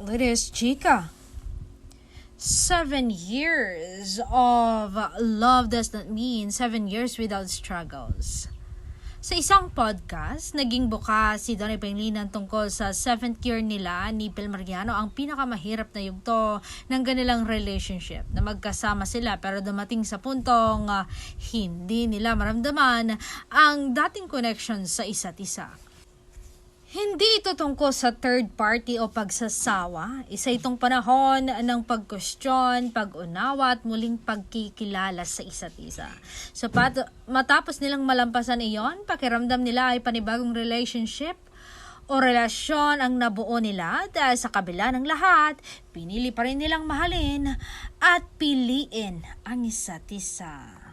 It is Chica. 7 years of love does not mean 7 years without struggles. Sa isang podcast, naging bukas si Donnie Pangilinan tungkol sa 7th year nila ni Pel Mariano, ang pinakamahirap na yugto ng kanilang relationship. Na magkasama sila pero dumating sa puntong hindi nila maramdaman ang dating connection sa isa't isa. Hindi ito tungkol sa third party o pagsasawa. Isa itong panahon ng pagkwestiyon, pag-unawa at muling pagkikilala sa isa't isa. So matapos nilang malampasan iyon, pakiramdam nila ay panibagong relationship o relasyon ang nabuo nila dahil sa kabila ng lahat, pinili pa rin nilang mahalin at piliin ang isa't isa.